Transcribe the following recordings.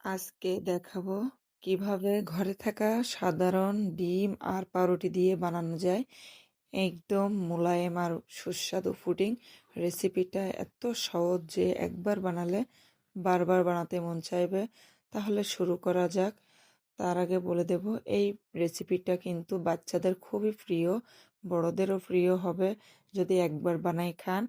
আজকে দেখাবো কিভাবে ঘরে থাকা সাধারণ ডিম আর পাউরুটি দিয়ে বানানো যায় একদম মোলায়েম আর সুস্বাদু পুডিং। রেসিপিটা এত সহজ যে একবার বানালে বারবার বানাতে মন চাইবে। তাহলে শুরু করা যাক। তার আগে বলে দেব এই রেসিপিটা কিন্তু বাচ্চাদের খুবই প্রিয়, বড়দেরও প্রিয় হবে যদি একবার বানাই খান।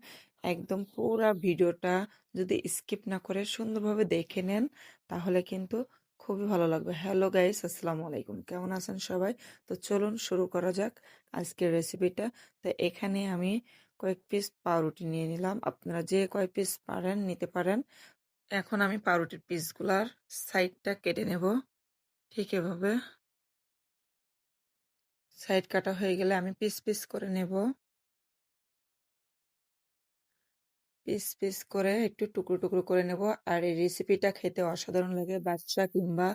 একদম পুরা ভিডিওটা যদি স্কিপ না করে সুন্দরভাবে দেখে নেন তাহলে কিন্তু খুবই ভালো লাগবে। হ্যালো গাইস, আসসালামু আলাইকুম, কেমন আছেন সবাই? তো চলুন শুরু করা যাক আজকের রেসিপিটা। তো এখানে আমি কয়েক পিস পাউরুটি নিয়ে নিলাম, আপনারা যে কয় পিস পারেন নিতে পারেন। এখন আমি পাউরুটির পিসগুলার সাইডটা কেটে নেব। ঠিক এভাবে সাইড কাটা হয়ে গেলে আমি পিস পিস করে নেব। পিস পিস করে একটু টুকরো টুকরো করে নেব। আর এই রেসিপিটা খেতে অসাধারণ লাগে, বাচ্চা কিংবা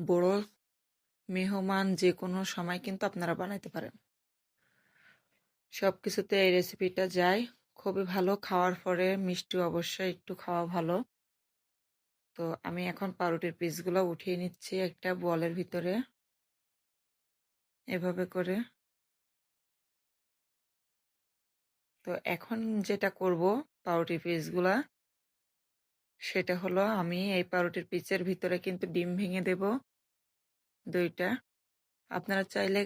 বড় মেহমান যে কোনো সময় কিন্তু আপনারা বানাইতে পারেন। সব কিছুতে এই রেসিপিটা যায় খুবই ভালো। খাওয়ার পরে মিষ্টি অবশ্যই একটু খাওয়া ভালো। তো আমি এখন পাউরুটির পিসগুলো উঠিয়ে নিচ্ছি একটা বলের ভিতরে এভাবে করে। তো এখন যেটা করব পাউরুটির পিসগুলা, সেটা হলো আমি এই পাউরুটির পিসের ভিতরে কিন্তু ডিম ভেঙে দেব 2টা। আপনারা চাইলে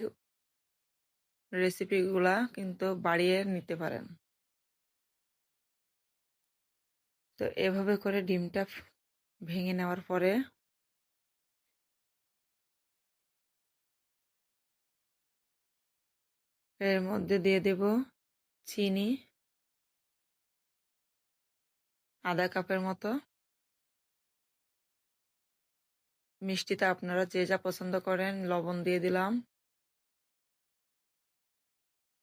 রেসিপিগুলা কিন্তু বাড়িয়ে নিতে পারেন। তো এভাবে করে ডিমটা ভেঙে নেওয়ার পরে এর মধ্যে দিয়ে দেব চিনি আধা কাপের মতো। মিষ্টিটা আপনারা যে যা পছন্দ করেন, লবণ দিয়ে দিলাম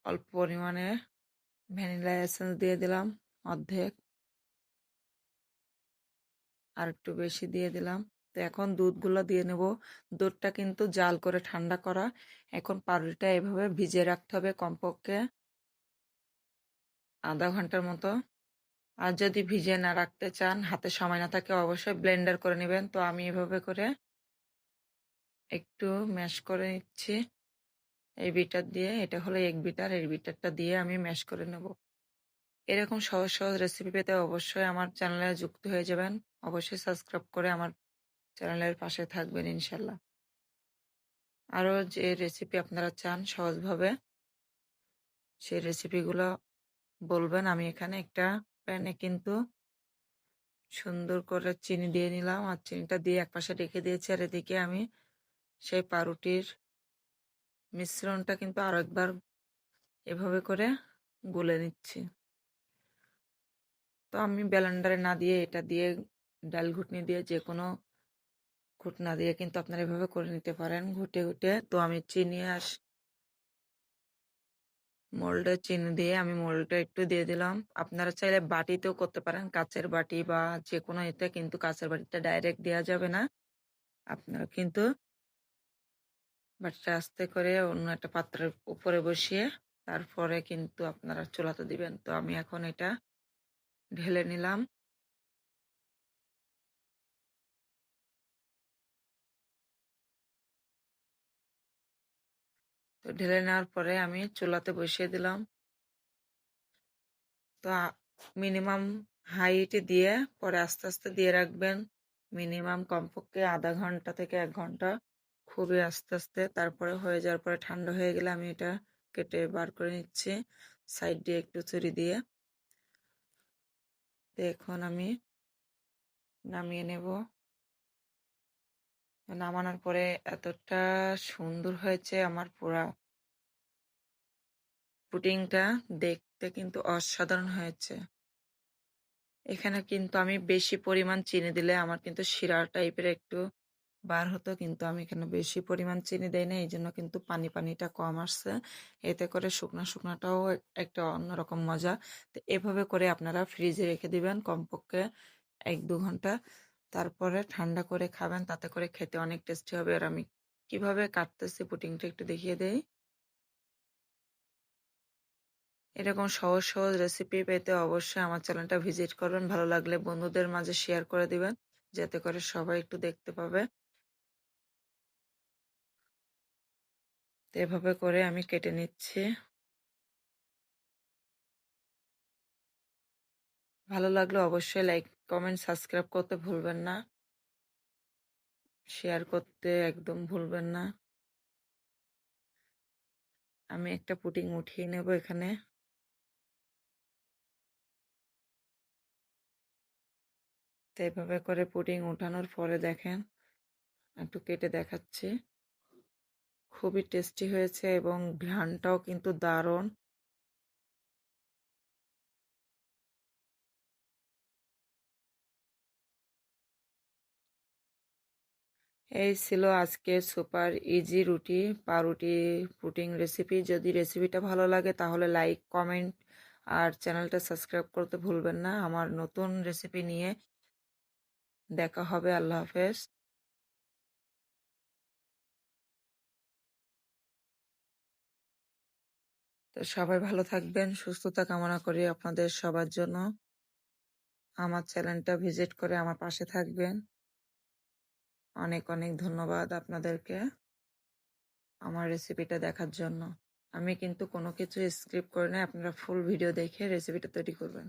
অল্প পরিমাণে, ভ্যানিলা এসেন্স দিয়ে দিলাম অর্ধেক, আর একটু বেশি দিয়ে দিলাম। তো এখন দুধগুলো দিয়ে নেব। দুধটা কিন্তু জাল করে ঠান্ডা করা। এখন পাউরুটিটা এভাবে ভিজিয়ে রাখতে হবে কমপক্ষে আধা ঘন্টার মতো। আর যদি ভিজিয়ে না রাখতে চান, হাতে সময় না থাকে, অবশ্যই ব্লেন্ডার করে নেবেন। তো আমি এভাবে করে একটু ম্যাশ করে নিচ্ছি এই বিটার দিয়ে। এটা হলো এক বিটার, এই বিটারটা দিয়ে আমি ম্যাশ করে নেব। এরকম সহজ সহজ রেসিপি পেতে অবশ্যই আমার চ্যানেলে যুক্ত হয়ে যাবেন। অবশ্যই সাবস্ক্রাইব করে আমার চ্যানেলের পাশে থাকবেন ইনশাল্লাহ। আরও যে রেসিপি আপনারা চান সহজভাবে, সেই রেসিপিগুলো বলবেন। আমি এখানে একটা প্যানে কিন্তু সুন্দর করে চিনি দিয়ে নিলাম, আর চিনিটা দিয়ে একপাশে রেখে দিয়েছি। আর এদিকে আমি সেই পাউরুটির মিশ্রণটা কিন্তু আরো একবার এভাবে করে গুলে নিচ্ছি। তো আমি ব্লেন্ডারে না দিয়ে এটা দিয়ে, ডাল ঘুটনি দিয়ে, যে কোনো ঘুটনা দিয়ে কিন্তু আপনারা এভাবে করে নিতে পারেন ঘুটে ঘুটে। তো আমি মোল্ডে চিনি দিয়ে আমি মোল্ডটা একটু দিয়ে দিলাম। আপনারা চাইলে বাটিতেও করতে পারেন, কাচের বাটি বা যে কোনো এতে, কিন্তু কাচের বাটিতে ডাইরেক্ট দেওয়া যাবে না। আপনারা কিন্তু বাটিটা আস্তে করে অন্য একটা পাত্রের উপরে বসিয়ে তারপরে কিন্তু আপনারা চুলাতে দিবেন। তো আমি এখন এটা ঢেলে নিলাম। তো ঢেলে নেওয়ার পরে আমি চুলাতে বসিয়ে দিলাম। তো মিনিমাম হাইটে দিয়ে পরে আস্তে আস্তে দিয়ে রাখবেন। মিনিমাম কমপক্ষে আধা ঘন্টা থেকে 1 ঘন্টা, খুবই আস্তে আস্তে। তারপরে হয়ে যাওয়ার পরে ঠান্ডা হয়ে গেলে আমি এটা কেটে বার করে নিচ্ছি সাইড দিয়ে একটু ছুরি দিয়ে। তো এখন আমি নামিয়ে নেব। নামানোর পরে এতটা সুন্দর হয়েছে আমার পুরা পুডিংটা, দেখতে কিন্তু অসাধারণ হয়েছে। এখানে কিন্তু আমি বেশি পরিমাণ চিনি দিলে আমার কিন্তু শিরা টাইপের একটু বার হতো, কিন্তু আমি এখানে বেশি পরিমাণ চিনি দেই না, এই জন্য কিন্তু পানিটা কম আসছে। এতে করে শুকনা শুকনাটাও একটা অন্যরকম মজা। তো এভাবে করে আপনারা ফ্রিজে রেখে দিবেন কমপক্ষে 1-2 ঘন্টা। তারপরে ঠান্ডা করে খাবেন, তাতে করে খেতে অনেক টেস্টি হবে। আর আমি কিভাবে কাটতেছি পুডিংটা একটু দেখিয়ে দেই। এরকম সহজ সহজ রেসিপি পেতে অবশ্যই আমার চ্যানেলটা ভিজিট করবেন। ভালো লাগলে বন্ধুদের মাঝে শেয়ার করে দিবেন। যাতে করে সবাই একটু দেখতে পাবে। তো এভাবে করে আমি কেটে নিচ্ছি। ভালো লাগলে অবশ্যই লাইক, কমেন্ট, সাবস্ক্রাইব করতে ভুলবেন না। শেয়ার করতে একদম ভুলবেন না। আমি একটা পুডিং উঠিয়ে নেব এখানে। তো এভাবে করে পুডিং উঠানোর পরে দেখেন, একটু কেটে দেখাচ্ছি। খুবই টেস্টি হয়েছে এবং ঘ্রাণটাও কিন্তু দারুণ। এই ছিল আজকের সুপার ইজি রুটি পাউরুটি পুডিং রেসিপি। যদি রেসিপিটা ভালো লাগে তাহলে লাইক, কমেন্ট আর চ্যানেলটা সাবস্ক্রাইব করতে ভুলবেন না। আমার নতুন রেসিপি নিয়ে দেখা হবে। আল্লাহ হাফেজ। তো সবাই ভালো থাকবেন, সুস্থতা কামনা করি আপনাদের সবার জন্য। আমার চ্যানেলটা ভিজিট করে আমার পাশে থাকবেন। অনেক অনেক ধন্যবাদ আপনাদেরকে আমার রেসিপিটা দেখার জন্য। আমি কিন্তু কোনো কিছু স্ক্রিপ্ট করি না, আপনারা ফুল ভিডিও দেখে রেসিপিটা তৈরি করবেন।